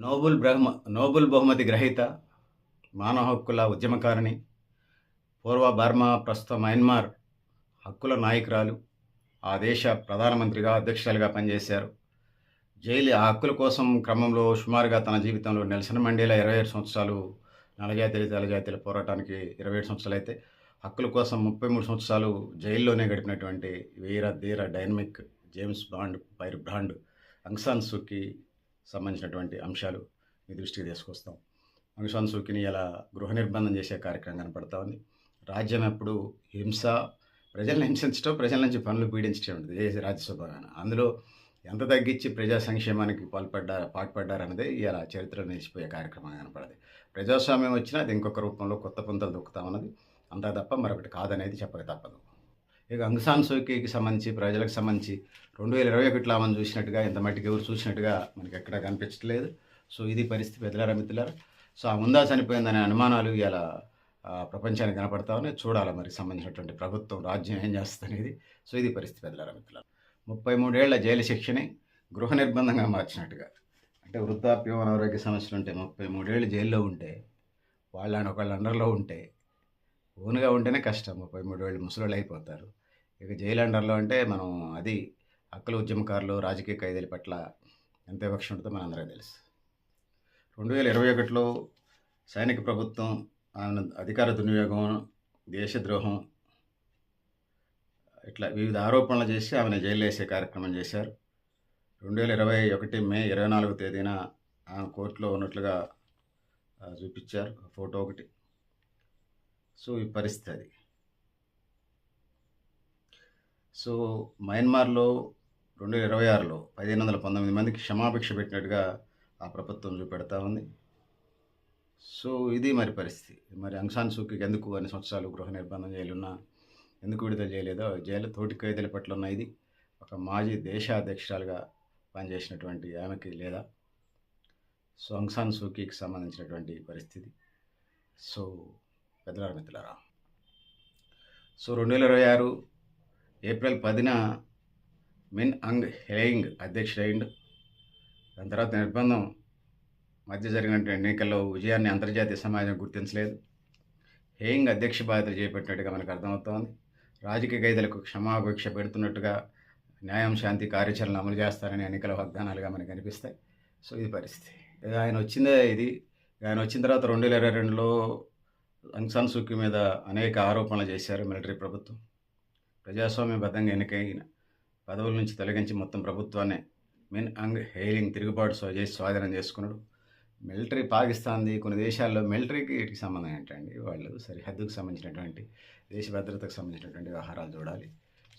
Nobel బహుమతి గ్రహీత, మానవ హక్కుల ఉద్యమకారిణి, పూర్వ బర్మా, ప్రస్తుత మయన్మార్ హక్కుల నాయకురాలు, ఆ దేశ ప్రధానమంత్రిగా, అధ్యక్షురాలిగా పనిచేశారు. ఆ హక్కుల కోసం క్రమంలో సుమారుగా తన జీవితంలో నెల్సన్ మండేలా 27 సంవత్సరాలు తెల్లజాతీయుల పోరాటానికి 27 సంవత్సరాలైతే, హక్కుల కోసం 33 సంవత్సరాలు జైల్లోనే గడిపినటువంటి వీర ధీర dynamic James Bond firebrand Aung San Suu Kyi సంబంధించినటువంటి అంశాలు మీ దృష్టికి తీసుకొస్తాం. ఆంగ్ సాన్ సూకీని ఇలా గృహ నిర్బంధం చేసే కార్యక్రమం కనపడతా ఉంది. రాజ్యం ఎప్పుడు హింస, ప్రజలను హింసించడం, ప్రజల నుంచి పనులు పీడించడం ఉంటుంది ఏ రాజ్యసభ. అందులో ఎంత తగ్గించి ప్రజా సంక్షేమానికి పాటుపడ్డారన్నదే ఇలా చరిత్రలో నిలిచిపోయే కార్యక్రమం కనపడదు. ప్రజాస్వామ్యం వచ్చినా అది ఇంకొక రూపంలో కొత్త పుంతలు దొక్కుతామన్నది అంతా తప్ప మరొకటి కాదనేది చెప్పక తప్పదు. ఇక ఆంగ్ సాన్ సూకీకి సంబంధించి, ప్రజలకు సంబంధించి 2021లో ఆమెను చూసినట్టుగా, ఇంత మట్టికి ఎవరు చూసినట్టుగా మనకి ఎక్కడా కనిపించట్లేదు. సో ఇది పరిస్థితి పెద్దలారా, మిత్రులారా. సో ఆ ముందా చనిపోయిందనే అనుమానాలు ఇలా ప్రపంచానికి కనపడతా ఉన్నాయి. చూడాలి మరి సంబంధించినటువంటి ప్రభుత్వం, రాజ్యం ఏం చేస్తుంది అనేది. సో ఇది పరిస్థితి పెద్దలారా, మిత్రులారా. 33 ఏళ్ల జైలు శిక్షని గృహ నిర్బంధంగా మార్చినట్టుగా. అంటే వృద్ధాప్యం, అనారోగ్య సమస్యలు ఉంటే 33 ఏళ్ళు జైల్లో ఉంటే, ఒకళ్ళ అండర్లో ఉంటే, ఓన్గా ఉంటేనే కష్టం. 33 ఏళ్ళు ముసలోళ్ళు అయిపోతారు. ఇక జైలు అండర్లో అంటే మనం అది హక్కుల ఉద్యమకారులు, రాజకీయ ఖైదీల పట్ల ఎంత వివక్ష ఉంటుందో మనందరికీ తెలుసు. 2021లో సైనిక ప్రభుత్వం ఆమెను అధికార దుర్వినియోగం, దేశద్రోహం, ఇట్లా వివిధ ఆరోపణలు చేసి ఆమెను జైలు వేసే కార్యక్రమం చేశారు. 2021 మే 24వ తేదీన ఆమె కోర్టులో ఉన్నట్లుగా చూపించారు ఫోటో ఒకటి. సో ఈ పరిస్థితి అది. సో మయన్మార్లో 2026లో 1519 మందికి క్షమాభిక్ష పెట్టినట్టుగా ఆ ప్రభుత్వం చూపెడతా ఉంది. సో ఇది మరి పరిస్థితి. మరి ఆంగ్ సాన్ సూకీకి ఎందుకు అన్ని సంవత్సరాలు గృహ నిర్బంధం జైలున్నా ఎందుకు విడుదల చేయలేదో, జైలు తోటి ఖైదీల పట్ల ఉన్న ఇది ఒక మాజీ దేశ అధ్యక్షురాలుగా పనిచేసినటువంటి ఆమెకి లేదా? సో ఆంగ్ సాన్ సూకీకి సంబంధించినటువంటి పరిస్థితి. సో పెద్దలారా, మిత్రులారా, సో 2026 ఏప్రిల్ 10న మిన్ ఆంగ్ హ్లెయింగ్ అధ్యక్షుడైండు. దాని తర్వాత నిర్బంధం మధ్య జరిగినటువంటి ఎన్నికల్లో విజయాన్ని అంతర్జాతీయ సమాజం గుర్తించలేదు. హ్లెయింగ్ అధ్యక్ష బాధ్యతలు చేపట్టినట్టుగా మనకు అర్థమవుతోంది. రాజకీయ ఖైదీలకు క్షమాభిక్ష పెడుతున్నట్టుగా, న్యాయం, శాంతి కార్యాచరణ అమలు చేస్తారని ఎన్నికల వాగ్దానాలుగా మనకు కనిపిస్తాయి. సో ఇది పరిస్థితి. ఆయన వచ్చిన తర్వాత 2022లో ఆంగ్ సాన్ సూకీ మీద అనేక ఆరోపణలు చేశారు మిలిటరీ ప్రభుత్వం. ప్రజాస్వామ్యబద్ధంగా ఎన్నికైన పదవుల నుంచి తొలగించి మొత్తం ప్రభుత్వాన్ని మిన్ ఆంగ్ హ్లెయింగ్ తిరుగుబాటు చేసి స్వాధీనం చేసుకున్నాడు. మిలిటరీ పాకిస్తాన్ది, కొన్ని దేశాల్లో మిలిటరీకి వీటికి సంబంధం ఏంటండి? వాళ్ళు సరిహద్దుకు సంబంధించినటువంటి, దేశ భద్రతకు సంబంధించినటువంటి వ్యవహారాలు చూడాలి.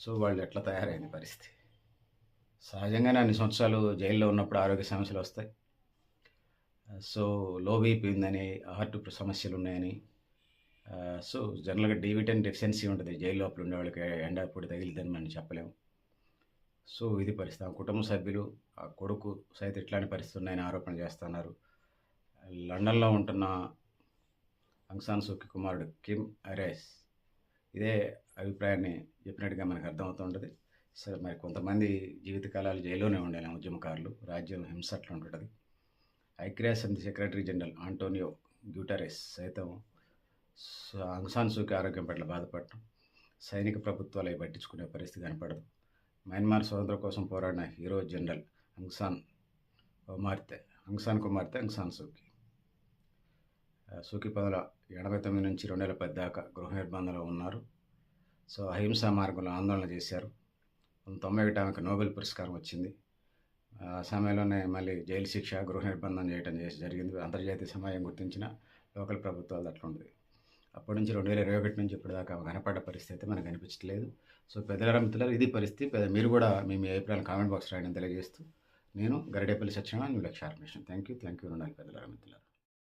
సో వాళ్ళు ఎట్లా తయారైన పరిస్థితి. సహజంగానే అన్ని సంవత్సరాలు జైల్లో ఉన్నప్పుడు ఆరోగ్య సమస్యలు వస్తాయి. సో లో బీపీ ఉందని, హార్ట్ సమస్యలు ఉన్నాయని, సో జనరల్గా డి విటమిన్ డెఫిషియన్సీ ఉంటుంది జైలు లోపల ఉండే వాళ్ళకి, ఎండ పొడి తగిలిద్దని మనం చెప్పలేము. సో ఇది పరిస్థితి. ఆ కుటుంబ సభ్యులు, ఆ కొడుకు సైతం ఇట్లాంటి పరిస్థితి ఉన్నాయని ఆరోపణ చేస్తున్నారు. లండన్లో ఉంటున్న ఆంగ్ సాన్ సూకీ కుమారుడు కిమ్ అరేస్ ఇదే అభిప్రాయాన్ని చెప్పినట్టుగా మనకు అర్థమవుతుంటుంది. సరే, మరి కొంతమంది జీవితకాలాలు జైల్లోనే ఉండేలా ఉద్యమకారులు, రాజ్యం హింస అట్లా ఉంటుంది. ఐక్యరాజ్యసమితి సెక్రటరీ జనరల్ ఆంటోనియో గ్యూటరెస్ సైతం ఆంగ్ సాన్ సూకీ ఆరోగ్యం పట్ల బాధపడటం, సైనిక ప్రభుత్వాలు అవి పట్టించుకునే పరిస్థితి కనపడదు. మయన్మార్ స్వతంత్రం కోసం పోరాడిన హీరో జనరల్ ఆంగ్ సాన్ కుమార్తె ఆంగ్ సాన్ సూకీ 1989 నుంచి 2010 దాకా గృహ నిర్బంధంలో ఉన్నారు. సో అహింసా మార్గంలో ఆందోళన చేశారు. 1991 ఆమెకు నోబెల్ పురస్కారం వచ్చింది. ఆ సమయంలోనే మళ్ళీ జైలు శిక్ష, గృహ నిర్బంధం చేయడం జరిగింది. అంతర్జాతీయ సమాజం గుర్తించిన లోకల్ ప్రభుత్వాలు అట్లా ఉంటుంది. అప్పటి నుంచి 2021 నుంచి ఇప్పటిదాకా కనపడ్డ పరిస్థితి మనకు కనిపించట్లేదు. సో పెద్దలారా, మిత్రులారా, ఇది పరిస్థితి. మీరు కూడా మీ అభిప్రాయాలు కామెంట్ బాక్స్ రాయడం తెలియజేస్తూ, నేను గరిడేపల్లి సత్యనారాయణ, న్యూ లక్ష్య ఆర్గనైజేషన్. Thank you. ఉండాలి పెద్దలారా, మిత్రులారా.